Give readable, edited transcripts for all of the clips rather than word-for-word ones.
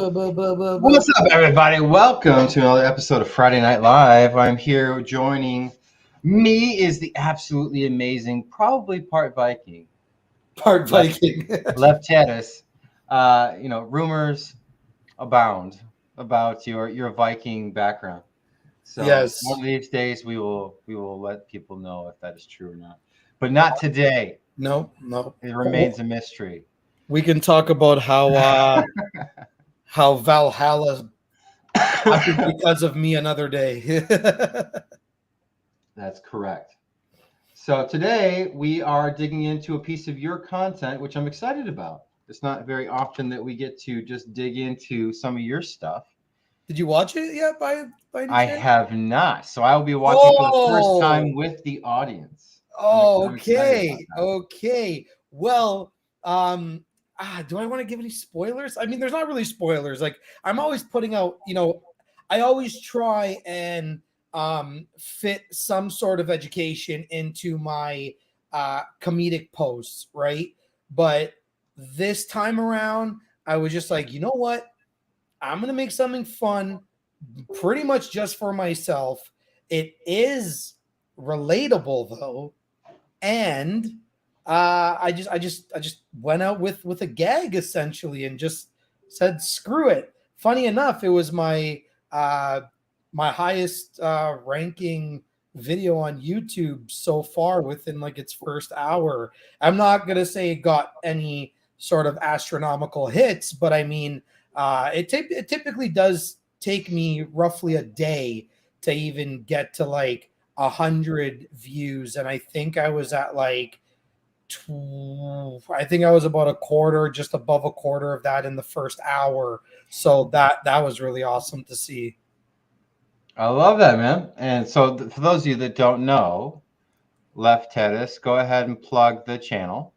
What's up, everybody? Welcome to another episode of Friday Night Live. I'm here joining me is the absolutely amazing, probably part Viking, Lefty. Rumors abound about your Viking background. So Yes. one of these days we will let people know if that is true or not. But not today. No. It remains a mystery. We can talk about how Valhalla happened because of me another day. That's correct. So today we are digging into a piece of your content, which I'm excited about. It's not very often that we get to just dig into some of your stuff. Did you watch it yet? By any I chance? have not. So I will be watching for the first time with the audience. Oh, okay. Well, do I want to give any spoilers? I mean, there's not really spoilers. Like, I'm always putting out, I always try and fit some sort of education into my comedic posts, right? But this time around, I was just like, you know what? I'm going to make something fun pretty much just for myself. It is relatable though. And I just went out with a gag essentially and just said screw it. Funny enough, it was my my highest ranking video on YouTube so far within like its first hour. I'm not gonna say it got any sort of astronomical hits, but I mean it typically does take me roughly a day to even get to like 100 views, and I think I was at like I think I was about a quarter, just above a quarter of that in the first hour. So that was really awesome to see. I love that, man. And so for those of you that don't know, Lefty, go ahead and plug the channel.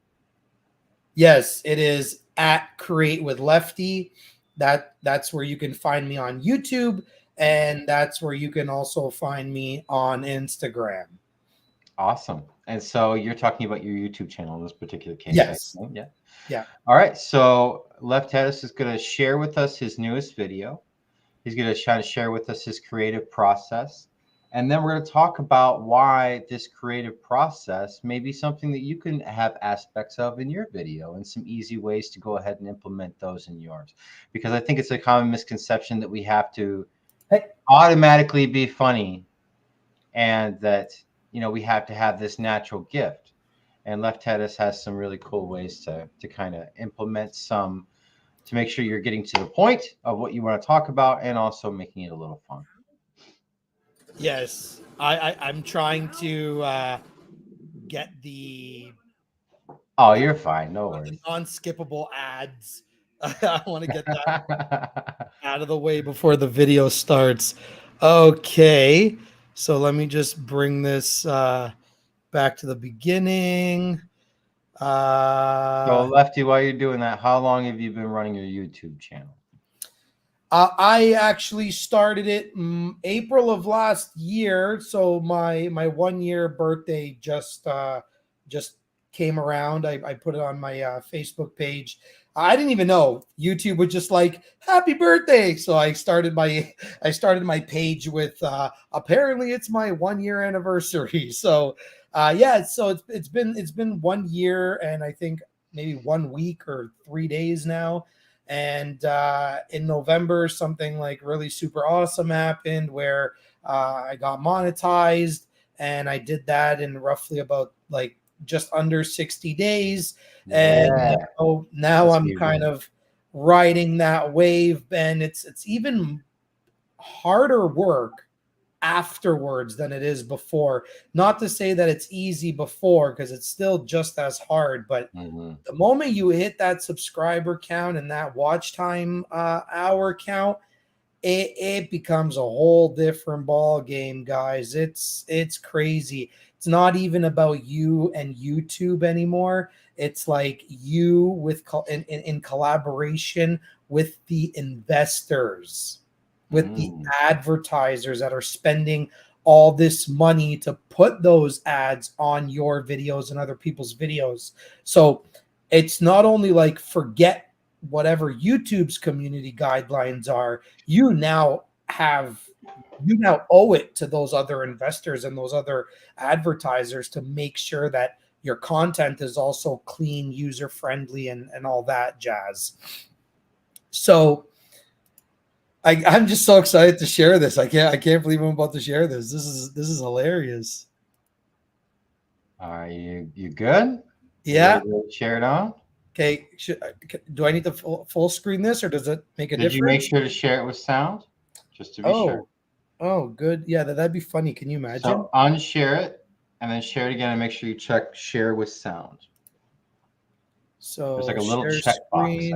Yes, it is at Create with Lefty. That's where you can find me on YouTube, and that's where you can also find me on Instagram. Awesome. And so you're talking about your YouTube channel in this particular case. Yes. Yeah. All right. So Lefty is going to share with us his newest video. He's going to try to share with us his creative process. And then we're going to talk about why this creative process may be something that you can have aspects of in your video and some easy ways to go ahead and implement those in yours. Because I think it's a common misconception that we have to automatically be funny and that, we have to have this natural gift. And Lefty has some really cool ways to kind of implement some to make sure you're getting to the point of what you want to talk about and also making it a little fun. Yes, I'm trying to get the. Oh, you're fine. No worries. Non-skippable ads. I want to get that out of the way before the video starts. Okay, so let me just bring this back to the beginning. So Lefty, while you're doing that, how long have you been running your YouTube channel? I actually started it April of last year. So my 1 year birthday just came around. I put it on my Facebook page. I didn't even know YouTube was just like happy birthday. So I started my page with apparently it's my 1 year anniversary. So so it's been 1 year and I think maybe 1 week or 3 days now. And in November, something like really super awesome happened where I got monetized, and I did that in roughly about like just under 60 days. And now I'm kind of riding that wave, and it's even harder work afterwards than it is before. Not to say that it's easy before, because it's still just as hard, but the moment you hit that subscriber count and that watch time hour count, it becomes a whole different ball game, guys. It's crazy. It's not even about you and YouTube anymore. It's like you with in collaboration with the investors, with the advertisers that are spending all this money to put those ads on your videos and other people's videos. So it's not only like forget whatever YouTube's community guidelines are, you now owe it to those other investors and those other advertisers to make sure that your content is also clean, user friendly, and all that jazz. So I'm just so excited to share this. I can't believe I'm about to share this. This is hilarious. Are you good? Yeah. Ready to share it on? Okay. Do I need to full screen this, or does it make a difference? Did you make sure to share it with sound? Just to be sure. Oh, good. Yeah, that'd be funny. Can you imagine? So unshare it and then share it again and make sure you check share with sound. So there's like a little check box.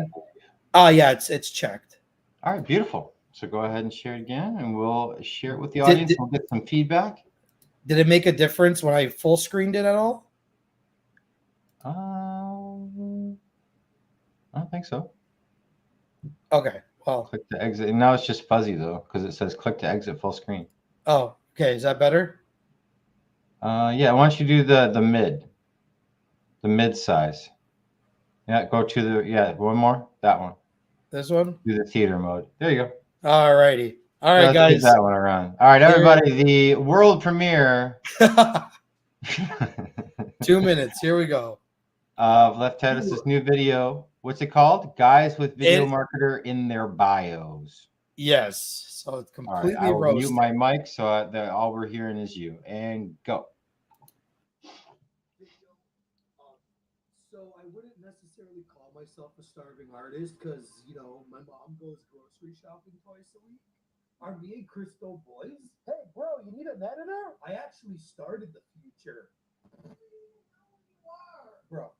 Oh yeah, it's checked. All right, beautiful. So go ahead and share it again, and we'll share it with the audience. We'll get some feedback. Did it make a difference when I full screened it at all? I don't think so. Okay. Well, click to exit. Now it's just fuzzy though, because it says click to exit full screen. Oh, okay. Is that better? Yeah. Why don't you do the mid size? Yeah. Go to the one more. That one. This one. Do the theater mode. There you go. All righty. All right, guys. Give that one around. All right, everybody. The world premiere. 2 minutes. Here we go. Of Lefty's new video. What's it called? Guys with video marketer in their bios. Yes. So it's completely I will roasted. mute my mic so all we're hearing is you. And go. So I wouldn't necessarily call myself a starving artist because, my mom goes grocery shopping twice a week. Are me and Crystal boys? Hey, bro, you need an editor? I actually started the future. Bro,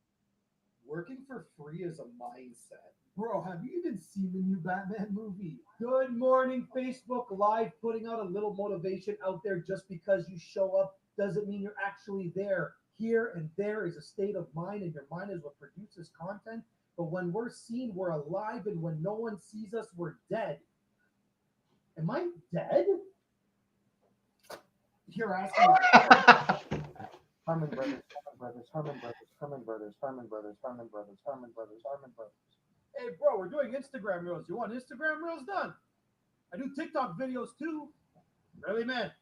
working for free is a mindset. Bro, have you even seen the new Batman movie? Good morning, Facebook Live, putting out a little motivation out there. Just because you show up doesn't mean you're actually there. Here and there is a state of mind, and your mind is what produces content. But when we're seen, we're alive, and when no one sees us, we're dead. Am I dead? You're asking. Harmon Brothers, Harmon Brothers, Harmon Brothers, Harmon Brothers, Harmon Brothers, Harmon Brothers, Harmon Brothers. Hey, bro, we're doing Instagram Reels. You want Instagram Reels done? I do TikTok videos too. Really, man?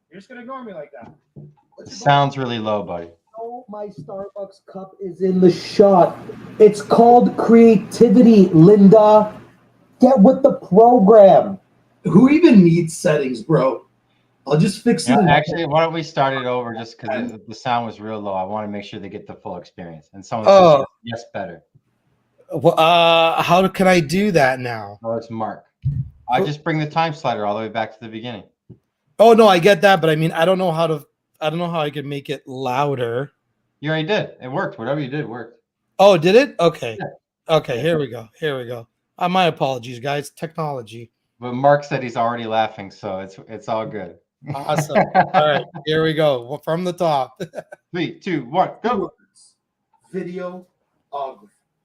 You're just going to ignore me like that? Sounds really low, buddy. Oh, my Starbucks cup is in the shot. It's called creativity, Linda. Get with the program. Who even needs settings, bro? I'll just fix it. Actually, why don't we start it over just because the sound was real low. I want to make sure they get the full experience. And someone says, yes, better. Well, how can I do that now? Oh, it's Mark. I just bring the time slider all the way back to the beginning. Oh, no, I get that. But I mean, I don't know how I can make it louder. You already did. It worked. Whatever you did worked. Oh, did it? Okay. Yeah. Okay, here we go. My apologies, guys. Technology. But Mark said he's already laughing, so it's all good. Awesome. All right, here we go. From the top. 3, 2, 1, go. Videography.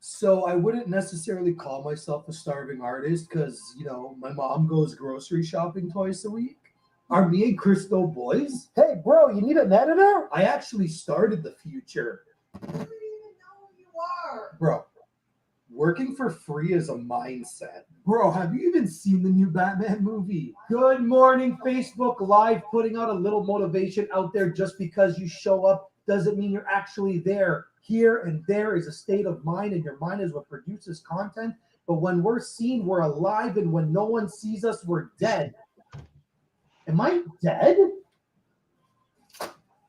So I wouldn't necessarily call myself a starving artist because, my mom goes grocery shopping twice a week. Are me and Crystal boys? Hey, bro, you need an editor? I actually started the future. I don't even know who you are. Bro, working for free is a mindset. Bro, have you even seen the new Batman movie? Good morning, Facebook Live, putting out a little motivation out there. Just because you show up doesn't mean you're actually there. Here and there is a state of mind, and your mind is what produces content. But when we're seen, we're alive, and when no one sees us, we're dead. Am I dead?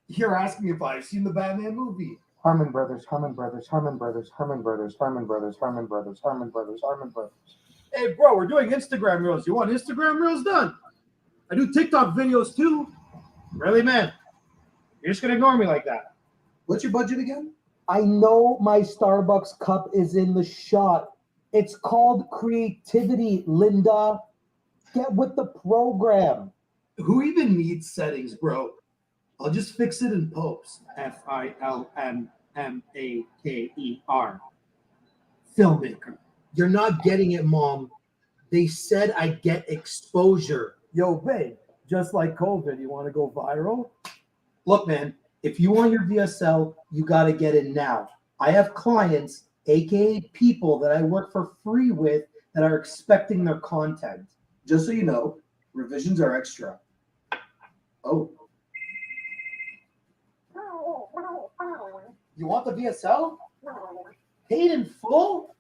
You're asking if I've seen the Batman movie. Harmon Brothers, Harmon Brothers, Harmon Brothers, Harmon Brothers, Harmon Brothers, Harmon Brothers, Harmon Brothers, Harmon Brothers. Hey, bro, we're doing Instagram Reels. You want Instagram Reels done? I do TikTok videos too. Really, man? You're just going to ignore me like that? What's your budget again? I know my Starbucks cup is in the shot. It's called creativity, Linda. Get with the program. Who even needs settings, bro? I'll just fix it in post. FILMMAKER. Filmmaker. You're not getting it, Mom. They said I get exposure. Yo, babe, just like COVID, you want to go viral? Look, man, if you want your VSL, you got to get in now. I have clients aka people that I work for free with that are expecting their content. Just so you know, revisions are extra. Oh. You want the VSL? Paid in full?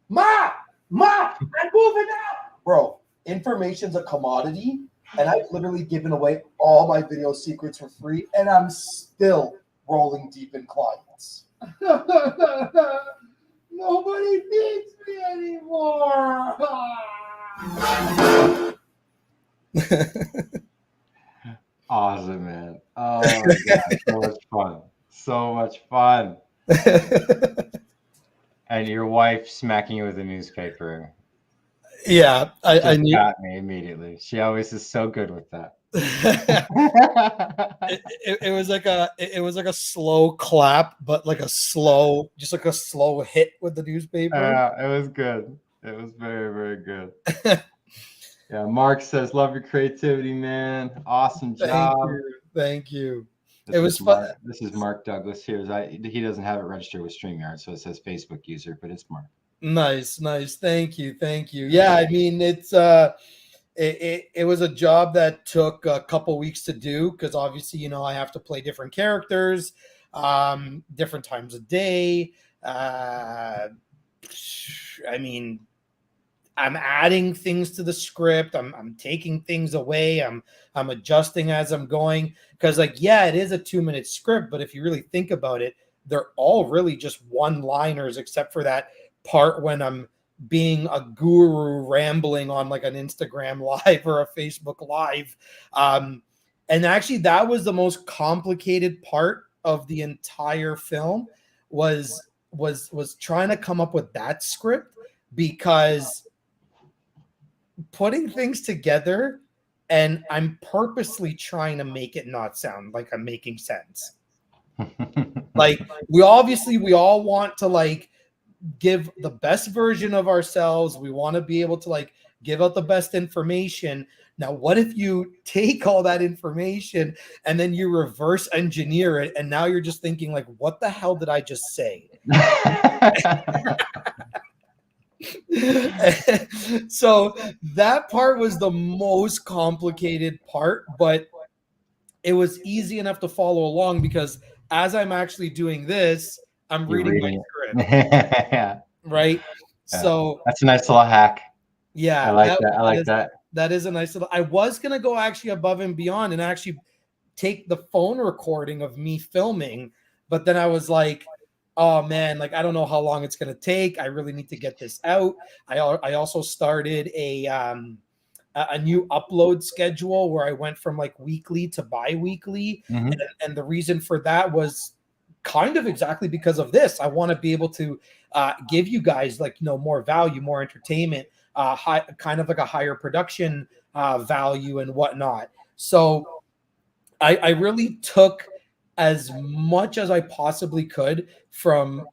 Ma! Ma! I'm moving out! Bro, information's a commodity, and I've literally given away all my video secrets for free, and I'm still rolling deep in clients. Nobody needs me anymore. Awesome, man. Oh my God. So much fun. So much fun. And your wife smacking you with a newspaper. Yeah, I Just knew. got me immediately. She always is so good with that. It was like a slow clap, but like a slow, just like a slow hit with the newspaper. It was good. It was very, very good. Yeah, Mark says, "Love your creativity, man. Awesome Thank job." you, thank you. It This was is fun. Mark. This is Mark Douglas here. He doesn't have it registered with StreamYard, so it says Facebook user, but it's Mark. Nice, nice. Thank you, thank you. Yeah, I mean it was a job that took a couple weeks to do because obviously I have to play different characters, different times of day. I mean, I'm adding things to the script. I'm taking things away. I'm adjusting as I'm going because like yeah, it is a 2-minute script, but if you really think about it, they're all really just one-liners except for that part when I'm being a guru rambling on like an Instagram live or a Facebook live. And actually that was the most complicated part of the entire film was trying to come up with that script because putting things together and I'm purposely trying to make it not sound like I'm making sense. Like we all want to like give the best version of ourselves. We want to be able to like give out the best information. Now, what if you take all that information and then you reverse engineer it and now you're just thinking like what the hell did I just say? So that part was the most complicated part, but it was easy enough to follow along because as I'm actually doing this, I'm You're reading my reading script, it. Yeah. right? Yeah. So That's a nice little hack. I yeah, like that. I like that. that is a nice little. I was gonna go actually above and beyond and actually take the phone recording of me filming, but then I was like, oh man, like I don't know how long it's gonna take. I really need to get this out. I also started a new upload schedule where I went from like weekly to bi-weekly. Mhm. And the reason for that was kind of exactly because of this. I want to be able to give you guys like more value, more entertainment, kind of like a higher production value and whatnot. So I really took as much as I possibly could from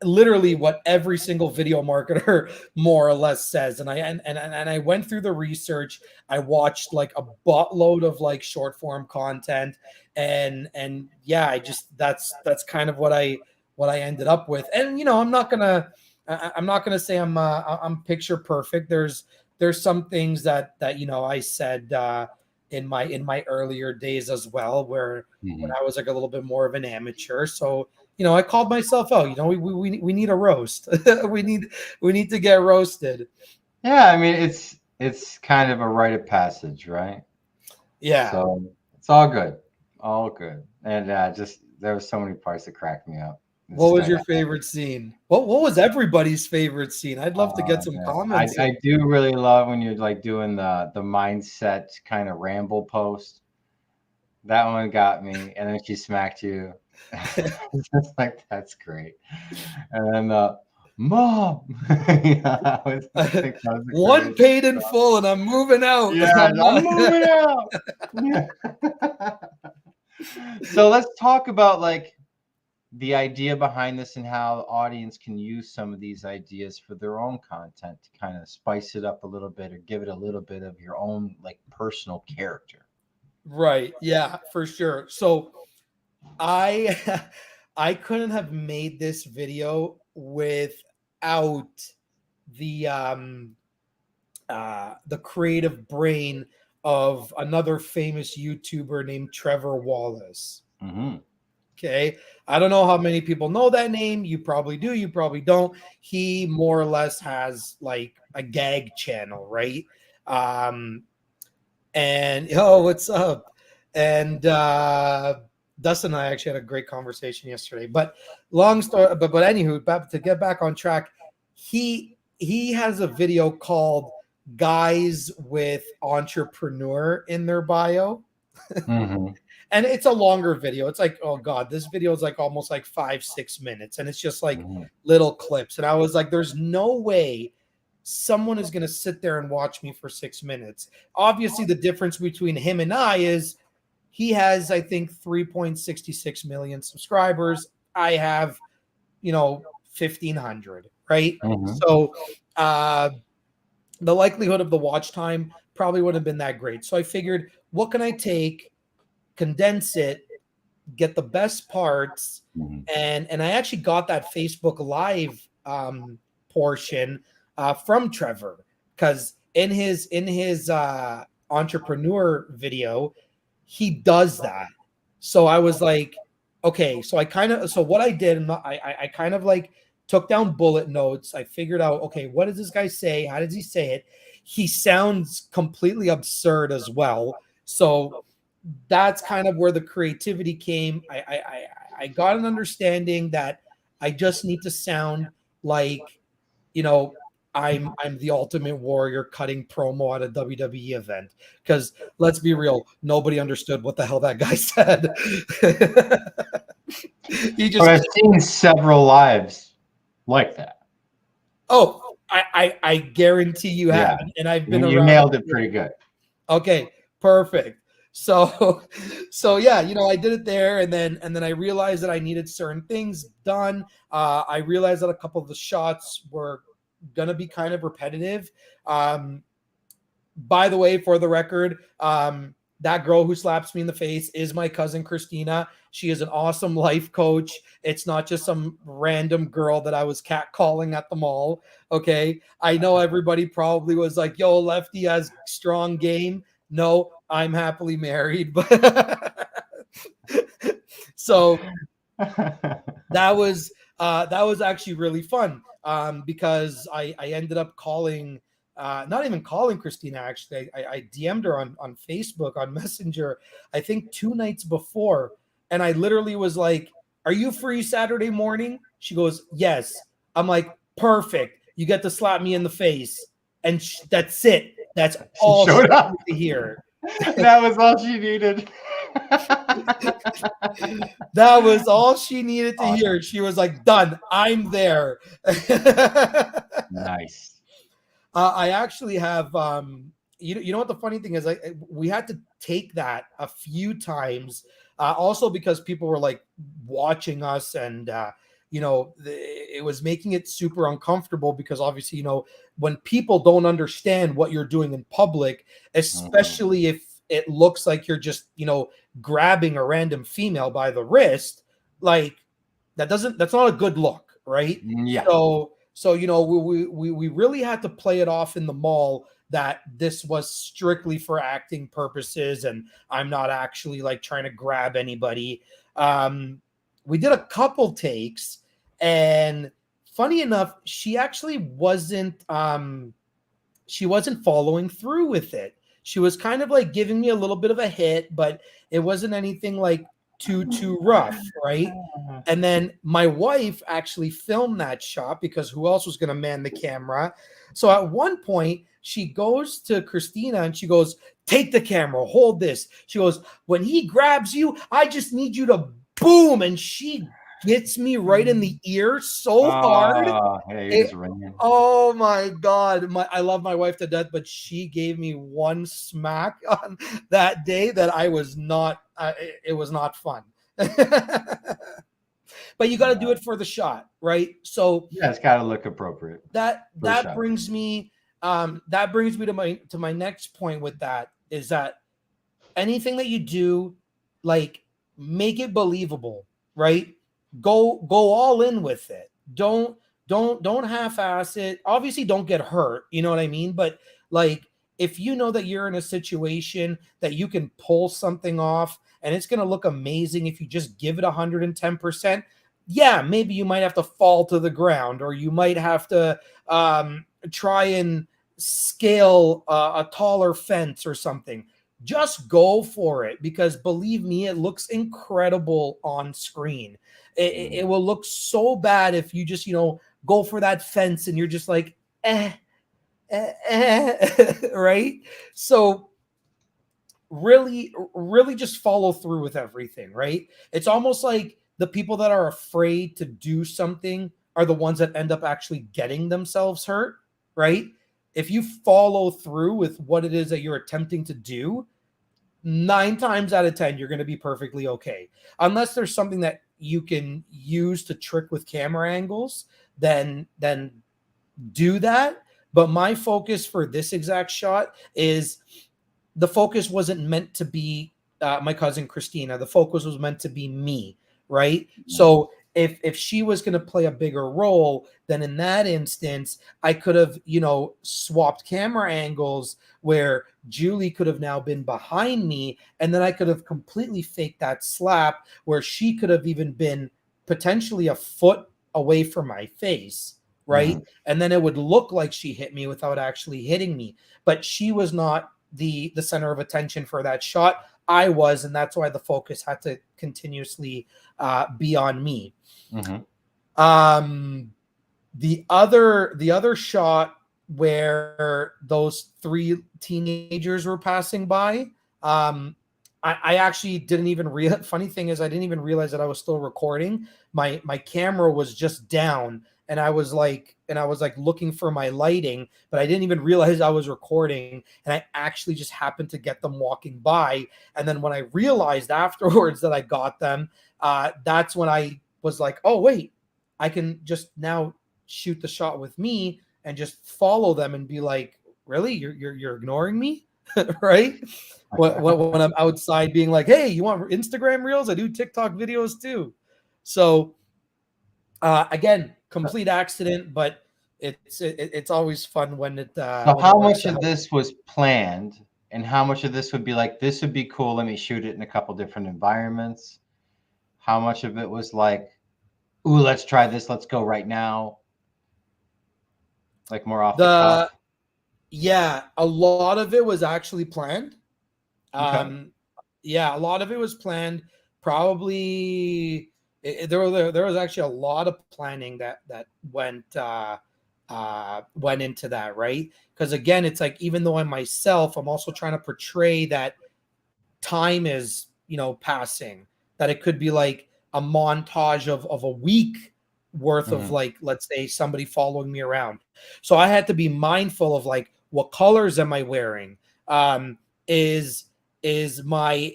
literally what every single video marketer more or less says, and I went through the research. I watched like a buttload of like short form content, and yeah, I just that's kind of what I ended up with. And I'm not gonna say I'm picture perfect. There's some things that I said in my earlier days as well, where when Mhm. I was like a little bit more of an amateur. So I called myself out. We need a roast. we need to get roasted. Yeah, I mean it's kind of a rite of passage, right? Yeah. So it's all good, all good. And just there were so many parts that cracked me up. It What was stuck your out. favorite scene? What was everybody's favorite scene? I'd love to get some Man. comments. I do really love when you're like doing the mindset kind of ramble post. That one got me, and then she smacked you. It's just like that's great. And then the mom, yeah, I think that was the One greatest. paid in full, and I'm moving out. Yeah, I'm moving out. Yeah. So let's talk about like the idea behind this and how the audience can use some of these ideas for their own content to kind of spice it up a little bit or give it a little bit of your own like personal character. Right. Yeah, for sure. So I I couldn't have made this video without the creative brain of another famous YouTuber named Trevor Wallace. Mm-hmm. Okay. I don't know how many people know that name. You probably do. You probably don't. He more or less has like a gag channel, right? Um, and oh, what's up? And Dustin and I actually had a great conversation yesterday. But long story, but anywho, to get back on track, he has a video called "Guys with Entrepreneur" in their bio. Mm-hmm. And it's a longer video. It's like, oh god, this video is like almost like 5-6 minutes, and it's just like Mm-hmm. little clips. And I was like, there's no way someone is going to sit there and watch me for 6 minutes. Obviously, the difference between him and I is he has, I think, 3.66 million subscribers. I have, 1,500, right? Mm-hmm. So the likelihood of the watch time probably wouldn't have been that great. So I figured, what can I take, condense it, get the best parts, Mm-hmm. and I actually got that Facebook Live portion from Trevor, because in his entrepreneur video he does that. So I was like, okay, so what I did, I kind of like took down bullet notes. I figured out, okay, what does this guy say? How does he say it? He sounds completely absurd as well. So that's kind of where the creativity came. I got an understanding that I just need to sound like, you know, I'm the Ultimate Warrior cutting promo at a WWE event. Because let's be real, nobody understood what the hell that guy said. He But just I've seen several lives like that. I guarantee you have, Yeah, and I've been you around. nailed it pretty good. Okay, perfect. So so yeah, I did it there, and then I realized that I needed certain things done. I realized that a couple of the shots were gonna be kind of repetitive. By the way, for the record, that girl who slaps me in the face is my cousin Christina. She is an awesome life coach. It's not just some random girl that I was catcalling at the mall. Okay. I know everybody probably was like, yo, Lefty has strong game. No, I'm happily married. But so that was actually really fun, because I ended up calling, not even calling Christina, actually. I DM'd her on Facebook, on Messenger, I think 2 nights before, and I literally was like, are you free Saturday morning? She goes, yes. I'm like, perfect, you get to slap me in the face. And that's it. That's She all she showed up. needed to hear. That was all she needed. That was all she needed to Awesome. hear. She was like, done. I'm there. Nice. I actually have, you know what the funny thing is? We had to take that a few times, also because people were like watching us, and it was making it super uncomfortable, because obviously, when people don't understand what you're doing in public, especially if it looks like you're just, grabbing a random female by the wrist, like that's not a good look, right? Yeah. So we really had to play it off in the mall that this was strictly for acting purposes, and I'm not actually like trying to grab anybody. We did a couple takes, and funny enough, she actually wasn't following through with it. She was kind of like giving me a little bit of a hit, but it wasn't anything like too rough, right? And then my wife actually filmed that shot, because who else was going to man the camera? So at one point, she goes to Christina and she goes, take the camera, hold this. She goes, when he grabs you, I just need you to boom. And she gets me right in the ear so hard. Oh my God. I love my wife to death, but she gave me one smack on that day that I was not, it was not fun. But you got to do it for the shot, right? So yeah, it's got to look appropriate. That brings me to my next point with that, is that anything that you do, like, make it believable, right? go all in with it. Don't half-ass it. Obviously, don't get hurt. You know what I mean? But like, if you know that you're in a situation that you can pull something off and it's going to look amazing if you just give it 110%, yeah, maybe you might have to fall to the ground, or you might have to try and scale a taller fence or something. Just go for it, because believe me, it looks incredible on screen. It will look so bad if you just, go for that fence and you're just like, right? So really just follow through with everything, right? It's almost like the people that are afraid to do something are the ones that end up actually getting themselves hurt, right? If you follow through with what it is that you're attempting to do, 9 times out of 10, you're going to be perfectly okay. Unless there's something that you can use to trick with camera angles, then do that. But my focus for this exact shot is, the focus wasn't meant to be my cousin Christina. The focus was meant to be me, right? So if she was going to play a bigger role, then in that instance, I could have, swapped camera angles where Julie could have now been behind me, and then I could have completely faked that slap where she could have even been potentially a foot away from my face, right? And then it would look like she hit me without actually hitting me. But she was not the center of attention for that shot. I was, and that's why the focus had to continuously be on me. The other shot where those 3 teenagers were passing by, I actually didn't even realize. Funny thing is, I didn't even realize that I was still recording. My camera was just down, and I was like looking for my lighting, but I didn't even realize I was recording. And I actually just happened to get them walking by. And then when I realized afterwards that I got them, that's when I was like, oh wait, I can just now shoot the shot with me and just follow them and be like, really, you're ignoring me, right? When I'm outside being like, hey, you want Instagram reels? I do TikTok videos too. So again, complete accident, but it's always fun when it So when it how works much out. of this was planned, and how much of this would be like, this would be cool, let me shoot it in a couple different environments? How much of it was like, ooh, let's try this, let's go right now? Like more off the The cuff? Yeah, a lot of it was actually planned. Okay. Um, yeah, a lot of it was planned. Probably there was actually a lot of planning that went into that, right? Because again, it's like, even though I'm myself, I'm also trying to portray that time is, passing. That it could be like a montage of a week worth of, like, let's say, somebody following me around. So I had to be mindful of like, what colors am I wearing? Is my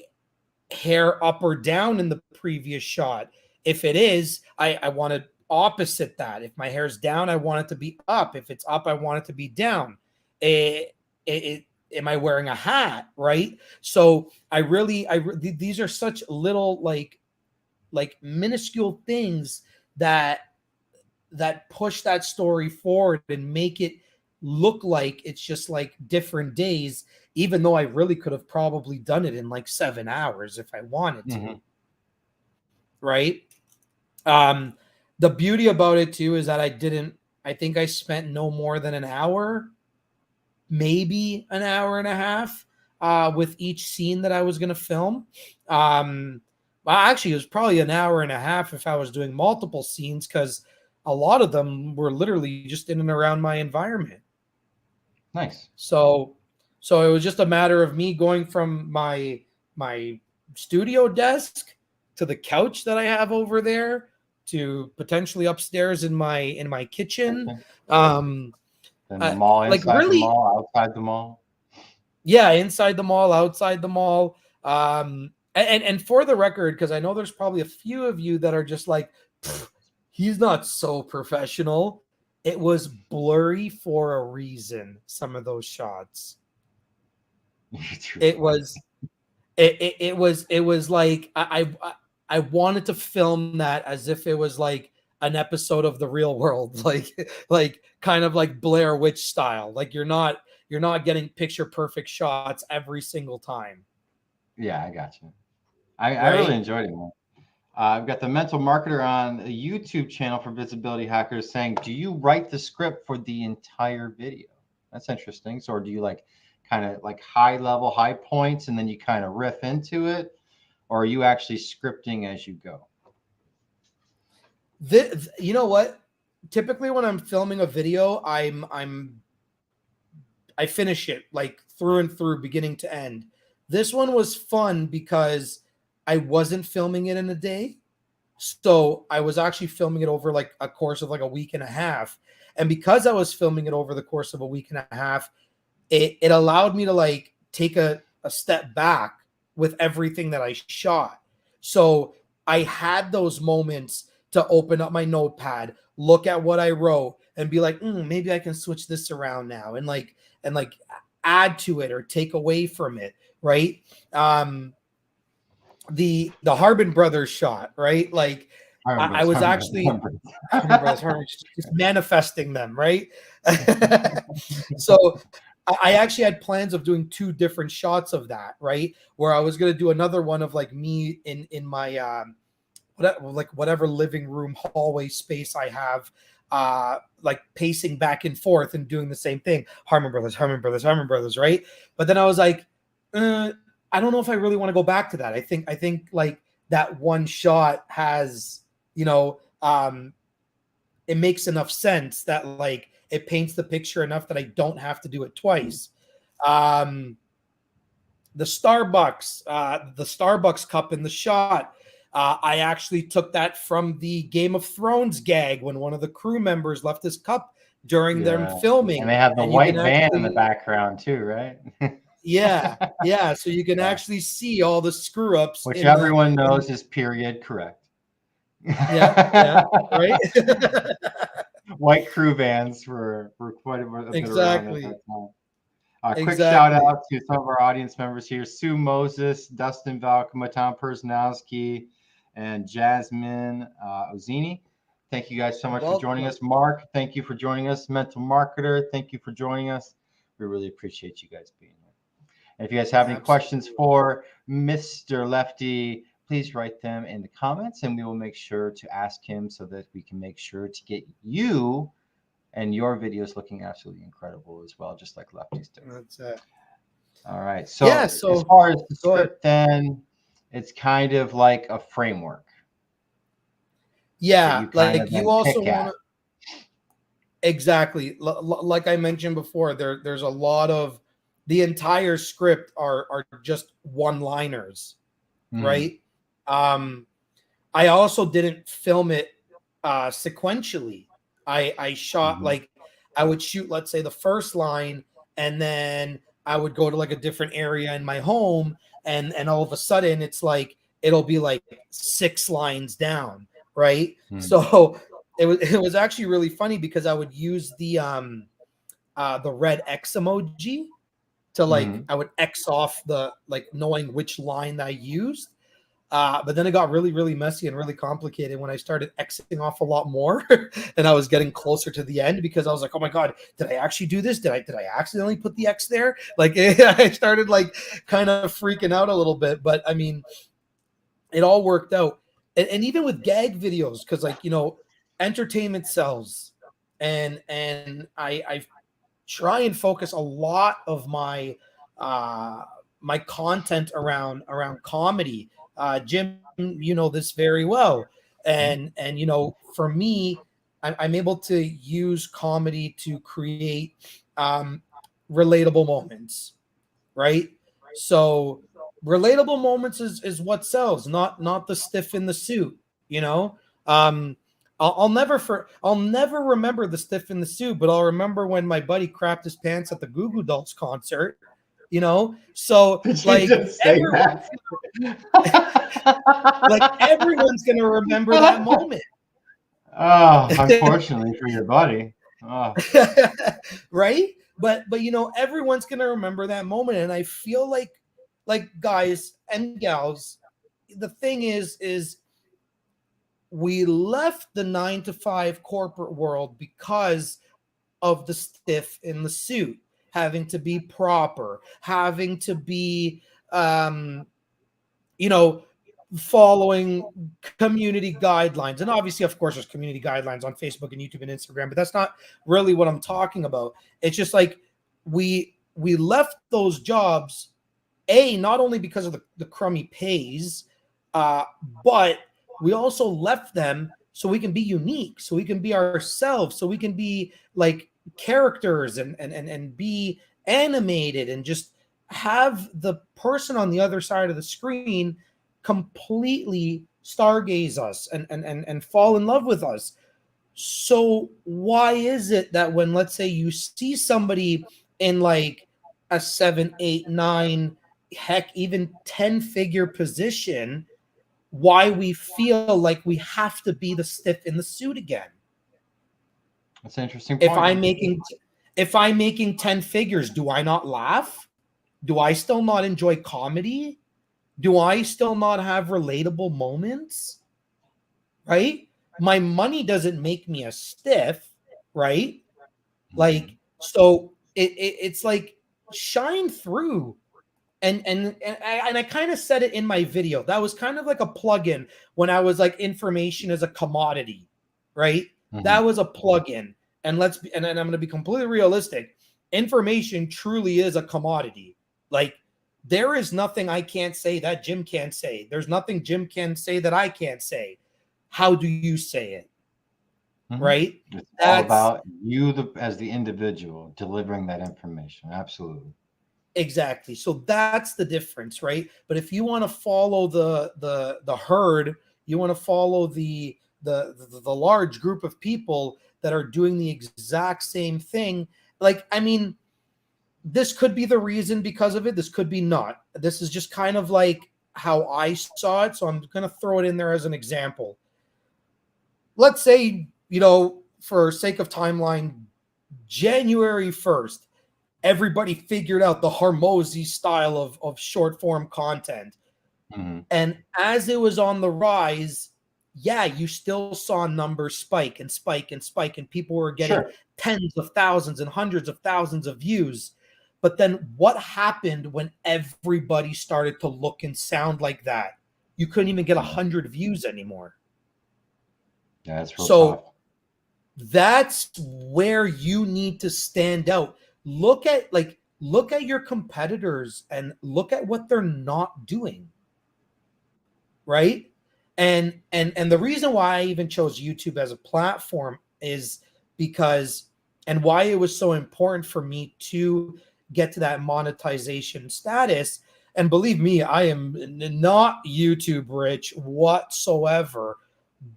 hair up or down in the previous shot? If it is, I want to opposite that. If my hair's down, I want it to be up. If it's up, I want it to be down. Am I wearing a hat? Right. So these are such little, like minuscule things that push that story forward and make it look like it's just like different days, even though I really could have probably done it in like 7 hours if I wanted to. Right. Um, the beauty about it too is that I think I spent no more than an hour, maybe an hour and a half, with each scene that I was going to film. Well, actually, it was probably an hour and a half if I was doing multiple scenes, because a lot of them were literally just in and around my environment. Nice. So it was just a matter of me going from my studio desk to the couch that I have over there, to potentially upstairs in my kitchen. Okay. Um, Then the mall, like inside the really, mall, outside the mall. yeah, inside the mall, outside the mall. And for the record, because I know there's probably a few of you that are just like, he's not so professional. It was blurry for a reason. Some of those shots. You're too It funny. was it was like, I I wanted to film that as if it was like an episode of The Real World, like kind of like Blair Witch style. Like you're not getting picture perfect shots every single time. Yeah, I got you. I really Right? enjoyed it, man. I've got the mental marketer on a YouTube channel for visibility hackers saying, do you write the script for the entire video? That's interesting. So, or do you like kind of like high level, high points, and then you kind of riff into it? Or are you actually scripting as you go? You know what? Typically when I'm filming a video, I finish it like through and through, beginning to end. This one was fun because I wasn't filming it in a day. So I was actually filming it over like a course of like a week and a half. And because I was filming it over the course of a week and a half, it allowed me to like take a step back with everything that I shot. So I had those moments to open up my notepad, look at what I wrote, and be like, maybe I can switch this around now, and like add to it or take away from it, right? The Harbin brothers shot, right? Like I was actually Harbin brothers, just manifesting them, right? So I actually had plans of doing two different shots of that, right? Where I was gonna do another one of like me in my whatever living room hallway space I have, like pacing back and forth and doing the same thing. Harmon Brothers, Harmon Brothers, Harmon Brothers, right? But then I was like, I don't know if I really want to go back to that. I think like that one shot has, you know, it makes enough sense that like it paints the picture enough that I don't have to do it twice. The Starbucks cup in the shot. I actually took that from the Game of Thrones gag when one of the crew members left his cup during them Yeah. filming, And they have the and you can white van in the actually, background too, right? yeah, so you can Yeah. actually see all the screw ups Which in the everyone in knows is period correct. yeah, right. White crew vans were quite a bit around at Exactly, that time. A quick shout exactly. out to some of our audience members here: Sue Moses, Dustin Valkema, Tom Personowski, and Jasmine Ozini. Thank you guys so much for joining Welcome. us. Mark, thank you for joining us. Mental Marketer, thank you for joining us. We really appreciate you guys being here. And if you guys have any questions Absolutely. for Mr. Lefty, please write them in the comments and we will make sure to ask him so that we can make sure to get you and your videos looking absolutely incredible as well, just like Lefty's doing. That's All right. yeah. So as So far as the go ahead. script, then it's kind of like a framework that Yeah, you kind like of you then also pick want at. to exactly like I mentioned before. There's a lot of the entire script are just one liners, Mm, right? Um, I also didn't film it sequentially. I shot hmm like I would shoot, let's say, the first line, and then I would go to like a different area in my home, and all of a sudden it's like it'll be like six lines down, right? mm, So it was actually really funny because I would use the red X emoji to like hmm I would X off the like knowing which line I used. But then it got really, really messy and really complicated when I started Xing off a lot more, and I was getting closer to the end because I was like, "Oh my god, did I actually do this? Did I accidentally put the X there?" Like I started like kind of freaking out a little bit. But I mean, it all worked out, and even with gag videos, because like entertainment sells, and I try and focus a lot of uh, my content around comedy. Jim, you know this very well, and for me, I'm able to use comedy to create um, relatable moments, right? So relatable moments is what sells, not the stiff in the suit, you know. Um, I'll never remember the stiff in the suit, but I'll remember when my buddy crapped his pants at the Goo Goo Dolls concert, you know. So Did you like just say that? like everyone's gonna remember that moment. Oh, unfortunately for your buddy. Oh, Right? But everyone's gonna remember that moment, and I feel like guys and gals, the thing is we left the 9 to 5 corporate world because of the stiff in the suit, having to be proper, having to be, you know, following community guidelines. And obviously, of course, there's community guidelines on Facebook and YouTube and Instagram, but that's not really what I'm talking about. It's just like we left those jobs, not only because of the crummy pays, but we also left them so we can be unique, so we can be ourselves, so we can be like characters and be animated and just have the person on the other side of the screen completely stargaze us and fall in love with us. So why is it that when, let's say, you see somebody in like a 7, 8, 9, heck, even 10-figure position, why we feel like we have to be the stiff in the suit again? That's an interesting If point. I'm making 10 figures, do I not laugh? Do I still not enjoy comedy? Do I still not have relatable moments? Right? My money doesn't make me a stiff, right? Like, so it's like, shine through. And I kind of said it in my video. That was kind of like a plug-in when I was like, information is a commodity, right? That was a plug-in. And and I'm going to be completely realistic. Information truly is a commodity. Like, there is nothing I can't say that Jim can't say. There's nothing Jim can say that I can't say. How do you say it? Right? It's all about you as the individual delivering that information. Absolutely. Exactly. So that's the difference, right? But if you want to follow the herd, you want to follow the large group of people that are doing the exact same thing. Like, I mean, this could be the reason because of it. This could be not. This is just kind of like how I saw it. So I'm going to throw it in there as an example. Let's say, for sake of timeline, January 1st, everybody figured out the Hormozy style of short form content. And as it was on the rise, yeah, you still saw numbers spike and spike and spike, and people were getting tens of thousands and hundreds of thousands of views. But then what happened when everybody started to look and sound like that? You couldn't even get 100 views anymore. Yeah, that's real tough. That's where you need to stand out. Look at your competitors and look at what they're not doing. Right? And the reason why I even chose YouTube as a platform is because, and why it was so important for me to get to that monetization status. And believe me, I am not YouTube rich whatsoever,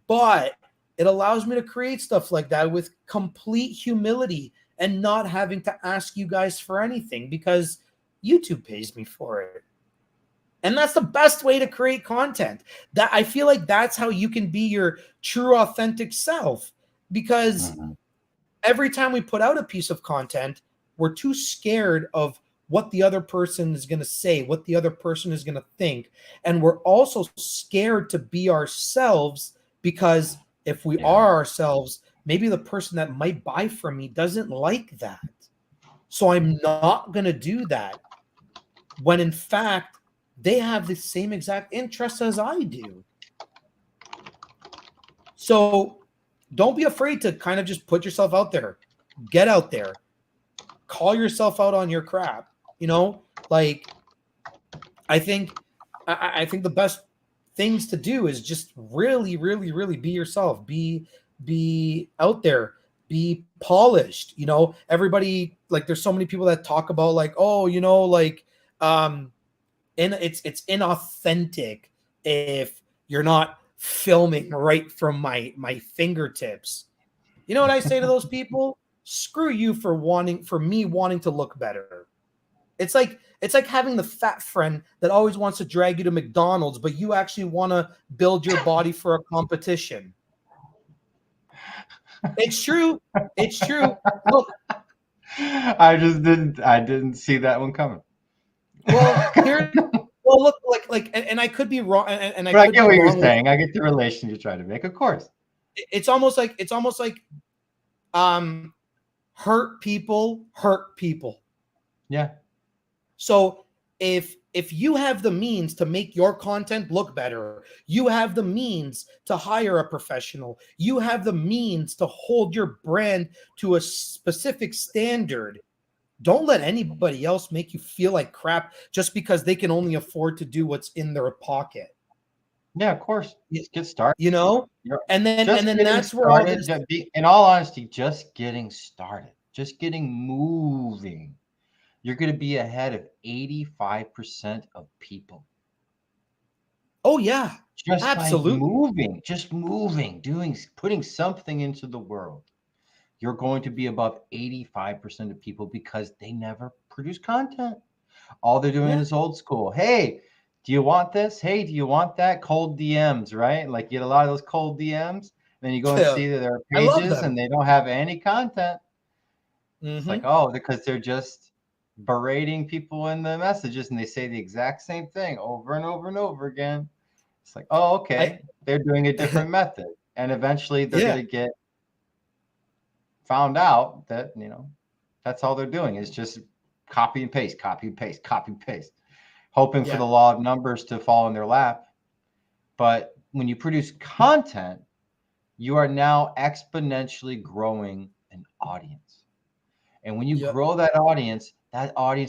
but it allows me to create stuff like that with complete humility and not having to ask you guys for anything because YouTube pays me for it. And that's the best way to create content. That I feel like that's how you can be your true, authentic self. Because every time we put out a piece of content, we're too scared of what the other person is going to say, what the other person is going to think. And we're also scared to be ourselves because if we are ourselves, maybe the person that might buy from me doesn't like that. So I'm not going to do that. When in fact, they have the same exact interests as I do. So don't be afraid to kind of just put yourself out there. Get out there. Call yourself out on your crap. Like, I think the best things to do is just really, really, really be yourself. Be out there. Be polished. Everybody, like, there's so many people that talk about like, oh, and it's inauthentic if you're not filming right from my fingertips. You know what I say to those people? Screw you for me wanting to look better. It's like having the fat friend that always wants to drag you to McDonald's, but you actually want to build your body for a competition. It's true. It's true. Look, I didn't see that one coming. Well, Well, look, and I could be wrong, and I But I could get be what you're wrong with. saying. I get the relation you're trying to make, of course. It's almost like um hurt people hurt people. Yeah. So if you have the means to make your content look better, you have the means to hire a professional, you have the means to hold your brand to a specific standard. Don't let anybody else make you feel like crap just because they can only afford to do what's in their pocket. Yeah, of course. You, Just get started. you know? And then Just getting that's where all started. this. In all honesty, just getting started, just getting moving. You're going to be ahead of 85% of people. Oh yeah, Just by absolutely. moving, putting something into the world. You're going to be above 85% of people because they never produce content. All they're doing Yeah. is old school. Hey, do you want this? Hey, do you want that? Cold DMs, right? Like you get a lot of those cold DMs. Then you go and Yeah. see their I love pages them. and they don't have any content. It's like, Mm-hmm. oh, because they're just berating people in the messages and they say the exact same thing over and over and over again. It's like, oh, I okay. They're doing a different method. And eventually they're going yeah, to get found out that, that's all they're doing is just copy and paste, copy and paste, copy and paste, hoping for yeah, the law of numbers to fall in their lap. But when you produce content, you are now exponentially growing an audience. And when you yeah, grow that audience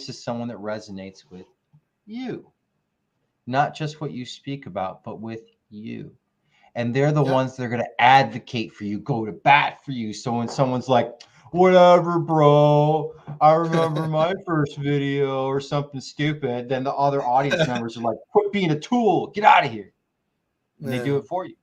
is someone that resonates with you, not just what you speak about, but with you. And they're the yeah. ones that are going to advocate for you, go to bat for you. So when someone's like, whatever, bro, I remember my first video or something stupid, then the other audience members are like, quit being a tool, get out of here. And they do Yeah. it for you.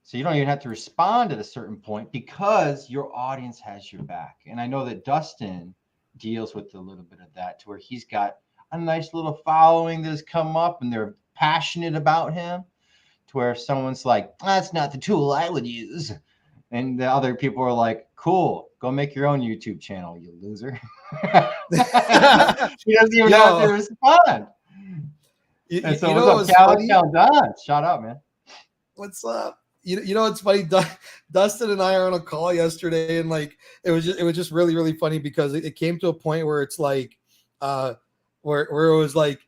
So you don't even have to respond at a certain point because your audience has your back. And I know that Dustin deals with a little bit of that to where he's got a nice little following that has come up and they're passionate about him to where if someone's like, that's not the tool I would use. And the other people are like, cool, go make your own YouTube channel, you loser. He doesn't even have to Yo, respond. And so you what's know up, what's Cal? funny? Cal Don? Shut up, man. What's up? You know what's funny? Dustin and I are on a call yesterday, and like it was just really funny because it came to a point where it's like, where it was like,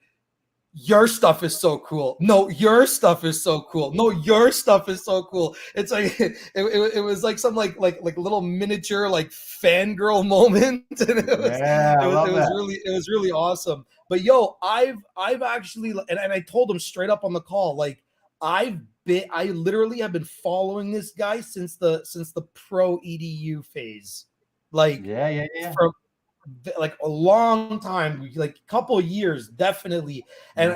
your stuff is so cool. No, your stuff is so cool. No, your stuff is so cool. It's like it was like some like little miniature like fangirl moment, and Yeah, I love that. it was really awesome. But yo, I've actually and I told him straight up on the call, like I literally have been following this guy since the pro EDU phase, like Yeah. from like a long time, like a couple of years, definitely. And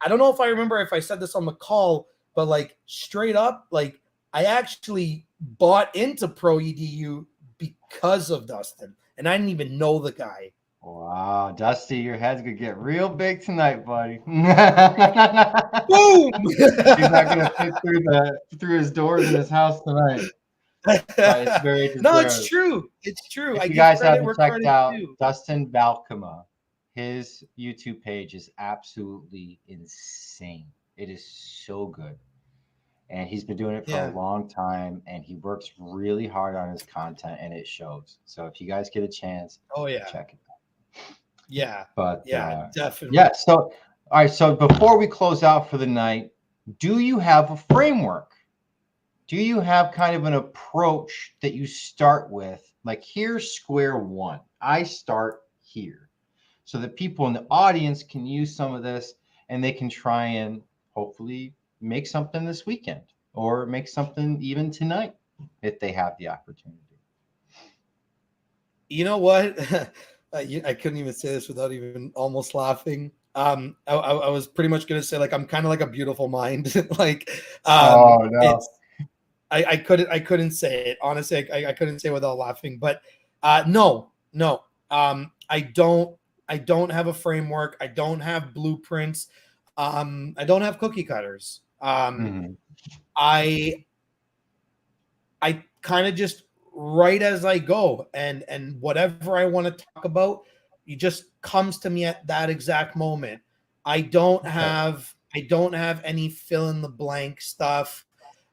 I don't know if I remember if I said this on the call, but like straight up, like I actually bought into Pro EDU because of Dustin, and I didn't even know the guy. Wow, Dusty, your head's gonna get real big tonight, buddy. Boom! He's not gonna fit through his doors in his house tonight, but it's very No, it's deserved. true. It's true. If I you give guys credit haven't where checked credit's out due. Dustin Valkema, his YouTube page is absolutely insane. It is so good. And he's been doing it for a Yeah. long time and he works really hard on his content and it shows. So if you guys get a chance, Oh yeah. check it. Yeah. But Yeah. Definitely. yeah, so all right, so before we close out for the night, do you have a framework? Do you have kind of an approach that you start with? Like here's square one. I start here. So that people in the audience can use some of this and they can try and hopefully make something this weekend or make something even tonight if they have the opportunity. You know what? I couldn't even say this without even almost laughing. I was pretty much gonna say like I'm kind of like a beautiful mind. Like, Oh no. it's I couldn't say it honestly. I couldn't say it without laughing. But no. I don't have a framework. I don't have blueprints. I don't have cookie cutters. Mm-hmm. I I kind of just write as I go, and whatever I want to talk about, it just comes to me at that exact moment. Okay. I don't have any fill in the blank stuff.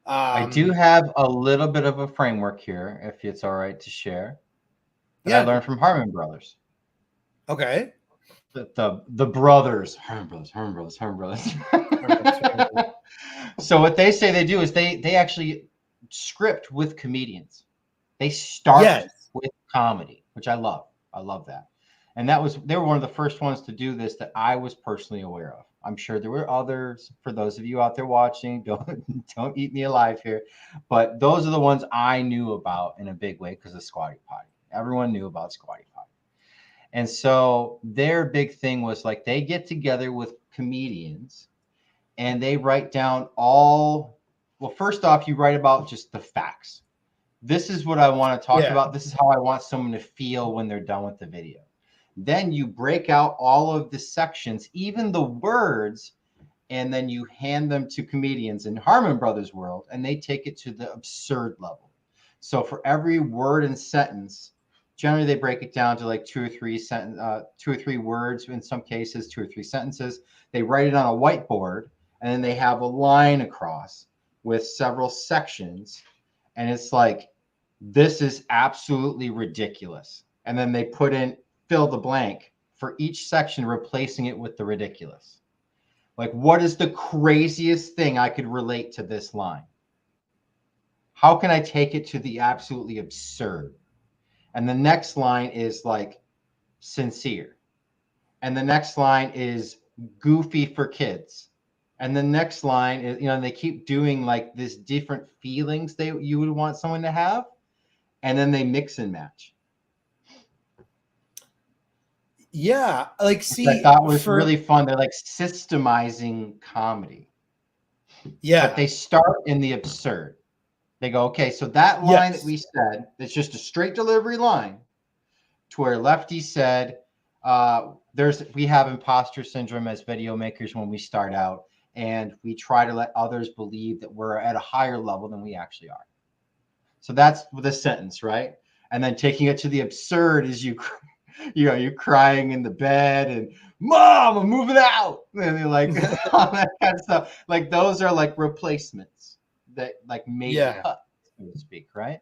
I do have a little bit of a framework here, if it's all right to share, that I Yeah. learned from Harmon Brothers. Okay. The brothers, Harmon Brothers. So what they say they do is they actually script with comedians. They start Yes. with comedy, which I love. I love that. And that was they were one of the first ones to do this that I was personally aware of. I'm sure there were others. For those of you out there watching, don't eat me alive here, but those are the ones I knew about in a big way because of Squatty Potty. Everyone knew about Squatty Potty. And so their big thing was like they get together with comedians and they write down all, well, first off, you write about just the facts. This is what I want to talk Yeah. about. This is how I want someone to feel when they're done with the video. Then you break out all of the sections, even the words, and then you hand them to comedians in Harmon Brothers world, and they take it to the absurd level. So for every word and sentence, generally they break it down to like two or three words in some cases, two or three sentences. They write it on a whiteboard, and then they have a line across with several sections, and it's like this is absolutely ridiculous. And then they put in fill the blank for each section, replacing it with the ridiculous. Like, what is the craziest thing I could relate to this line? How can I take it to the absolutely absurd? And the next line is like sincere. And the next line is goofy for kids. And the next line is, they keep doing like this different feelings you would want someone to have. And then they mix and match. Yeah. Like, Which I see, thought was for really fun. They're like systemizing comedy, but yeah. they start in the absurd. They go, okay, so that line that Yes. we said, it's just a straight delivery line to where Lefty said, we have imposter syndrome as video makers when we start out, and we try to let others believe that we're at a higher level than we actually are. So that's the sentence, right? And then taking it to the absurd is you're crying in the bed and mom, I'm moving out. And you're like all that kind of stuff. Like those are like replacements that like made the Yeah. cut, so to speak, right?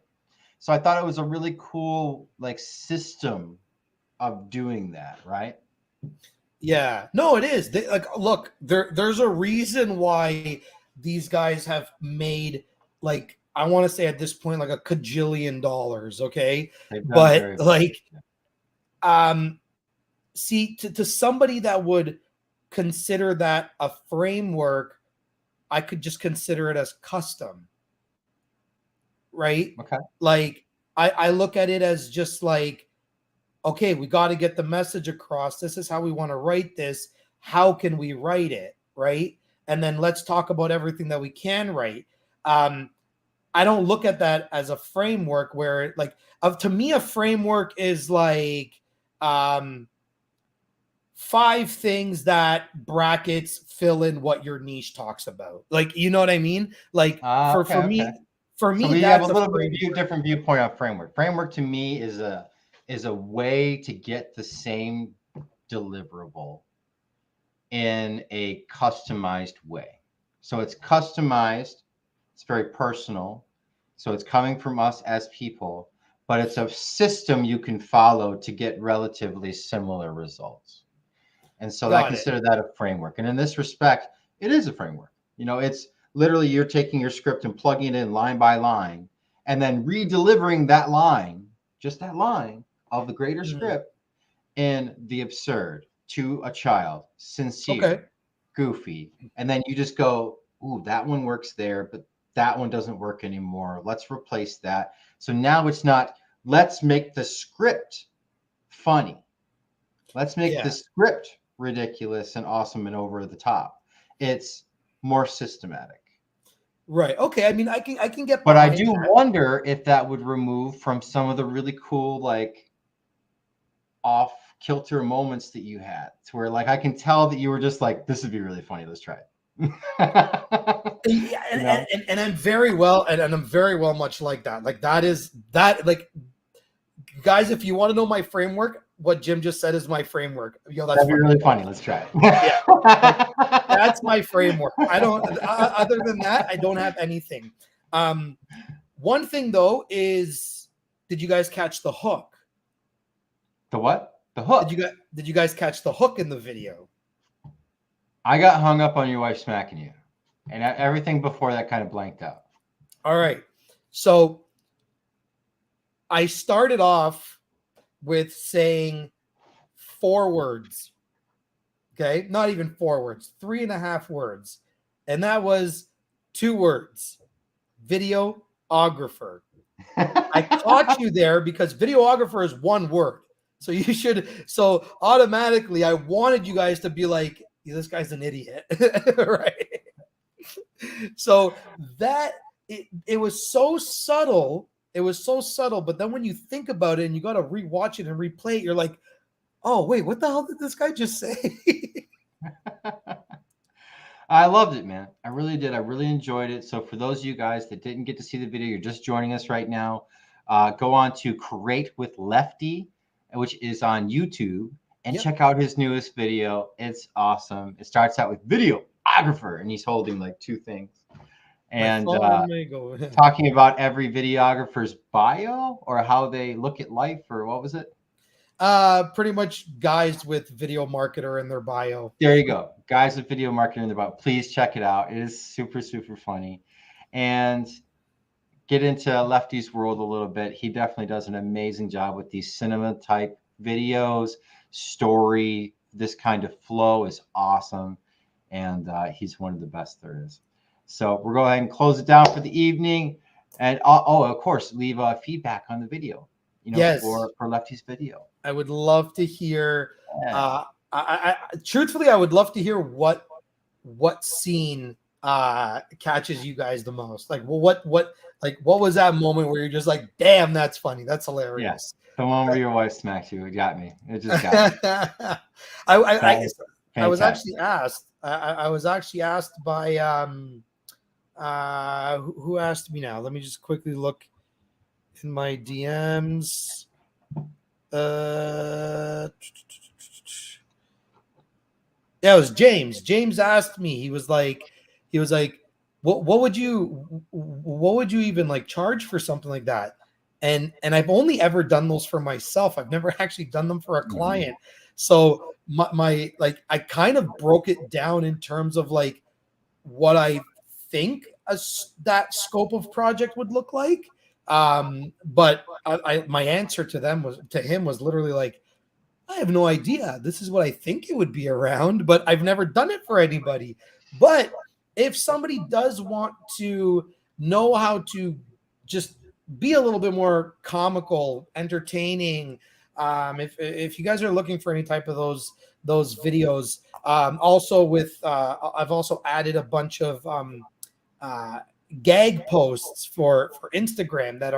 So I thought it was a really cool like system of doing that, right? Yeah. No, it is. Like, look, there's a reason why these guys have made, like, I want to say at this point like a cajillion dollars, okay? They've done But very well. like, um see, to somebody that would consider that a framework, I could just consider it as custom, right? Okay. Like, I look at it as just like, okay, we got to get the message across. This is how we want to write this. How can we write it? Right. And then let's talk about everything that we can write. I don't look at that as a framework where, like, to me, a framework is like, 5 things that brackets fill in what your niche talks about. Like, you know what I mean? Like, for Okay. for Okay. me, for So me, we have a that's a little bit framework. different viewpoint on framework. Framework to me is a way to get the same deliverable in a customized way. So it's customized, it's very personal. So it's coming from us as people, but it's a system you can follow to get relatively similar results. And so I Got it. consider that a framework. And in this respect, it is a framework. It's literally you're taking your script and plugging it in line by line and then re-delivering that line, just that line of the greater Mhm. script in the absurd to a child, Okay. sincere, goofy. And then you just go, ooh, that one works there, but that one doesn't work anymore. Let's replace that. So now it's not, let's make the script funny. Let's make the Yeah. script ridiculous and awesome and over the top. It's more systematic. Right. Okay. I mean, I can get But I behind do that. wonder if that would remove from some of the really cool, like off kilter moments that you had to where like I can tell that you were just like, this would be really funny. Let's try it. Yeah, you know? and I'm very well, and I'm very well much like that. Like, that is that, like, guys, if you want to know my framework, what Jim just said is my framework. Yo, that's That'd be funny. really funny. Let's try Yeah, like it. that's my framework. I don't. Other than that, I don't have anything. One thing though is, did you guys catch the hook? The what? The hook. Did you guys catch the hook in the video? I got hung up on your wife smacking you, and everything before that kind of blanked out. All right. So I started off with saying 4 words. Okay. Not even 4 words, 3.5 words. And that was 2 words: videographer. I caught you there because videographer is 1 word. So you should, so automatically I wanted you guys to be like, yeah, this guy's an idiot. Right. So that it was so subtle. It was so subtle. But then when you think about it and you got to rewatch it and replay it, you're like, oh, wait, what the hell did this guy just say? I loved it, man. I really did. I really enjoyed it. So for those of you guys that didn't get to see the video, you're just joining us right now, go on to Create with Lefty, which is on YouTube, and Yep. check out his newest video. It's awesome. It starts out with videographer, and he's holding like 2 things. And talking about every videographer's bio or how they look at life, or what was it? Pretty much guys with video marketer in their bio. There you go. Guys with video marketing in their bio. Please check it out. It is super, super funny. And get into Lefty's world a little bit. He definitely does an amazing job with these cinema type videos. Story, this kind of flow is awesome. And he's one of the best there is. So we're going to go ahead and close it down for the evening. And of course, leave feedback on the video, yes, for Lefty's video. I would love to hear. Yeah. I truthfully, I would love to hear what scene catches you guys the most. Like, well, what was that moment where you're just like, damn, that's funny, that's hilarious? Yes, the one where your wife smacked you. It got me. It just got me. I was actually asked. I was actually asked by who asked me now? Let me just quickly look in my DMs. Yeah, it was James. James asked me. He was like, what would you even like charge for something like that? And I've only ever done those for myself. I've never actually done them for a client. So my like, I kind of broke it down in terms of like what I think that scope of project would look like. But my answer to him was literally like, I have no idea. This is what I think it would be around, but I've never done it for anybody. But if somebody does want to know how to just be a little bit more comical, entertaining, if you guys are looking for any type of those videos, also with I've also added a bunch of gag posts for Instagram that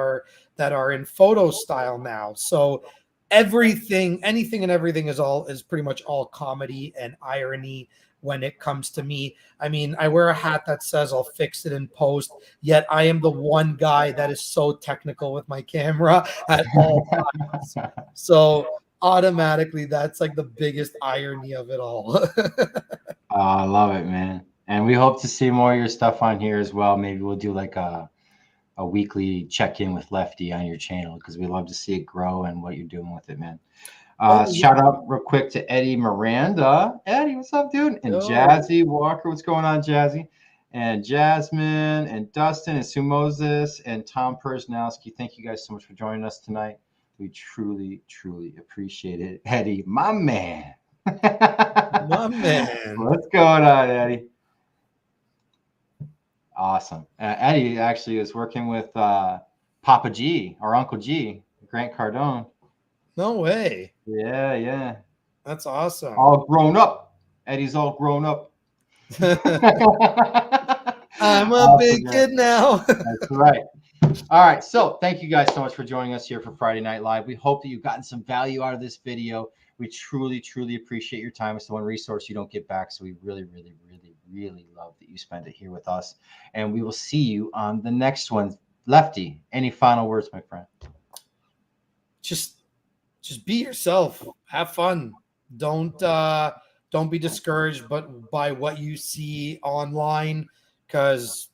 are in photo style now. So anything and everything is pretty much all comedy and irony when it comes to me. I mean, I wear a hat that says I'll fix it in post, yet I am the one guy that is so technical with my camera at all times. So automatically, that's like the biggest irony of it all. I love it, man. And we hope to see more of your stuff on here as well. Maybe we'll do like a weekly check-in with Lefty on your channel, because we love to see it grow and what you're doing with it, man. Shout out real quick to Eddie Miranda. Eddie, what's up, dude? And Jazzy Walker, what's going on, Jazzy? And Jasmine and Dustin and Sue Moses and Tom Persnowski. Thank you guys so much for joining us tonight. We truly, truly appreciate it. Eddie, my man. My man. What's going on, Eddie? Awesome. Eddie actually is working with Papa G or Uncle G, Grant Cardone. No way. Yeah. That's awesome. All grown up. Eddie's all grown up. I'm a big kid now. That's right. All right. So thank you guys so much for joining us here for Friday Night Live. We hope that you've gotten some value out of this video. We truly, truly appreciate your time. It's the one resource you don't get back. So we really, really, really, really love that you spend it here with us. And we will see you on the next one. Lefty, any final words, my friend? Just just be yourself, have fun. Don't be discouraged but by what you see online, because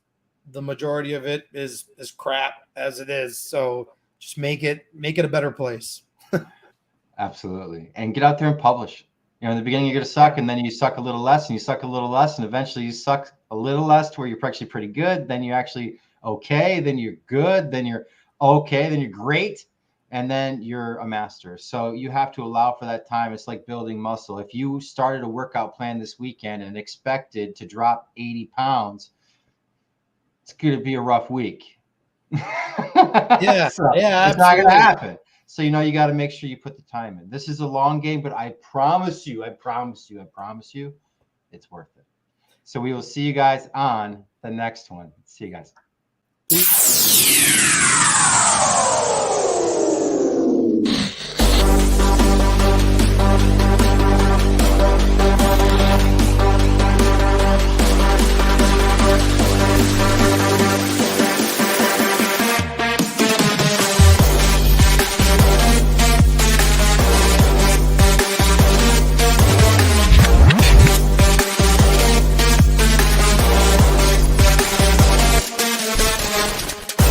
the majority of it is crap as it is. So just make it a better place. Absolutely. And get out there and publish. You know, in the beginning, you're going to suck, Yeah. and then you suck a little less, and you suck a little less, and eventually you suck a little less to where you're actually pretty good. Then you're actually okay. Then you're good. Then you're okay. Then you're great. And then you're a master. So you have to allow for that time. It's like building muscle. If you started a workout plan this weekend and expected to drop 80 pounds, it's going to be a rough week. Yeah, So yeah, it's not going to absolutely. happen. So, you know, you got to make sure you put the time in. This is a long game, but I promise you, it's worth it. So we will see you guys on the next one. See you guys.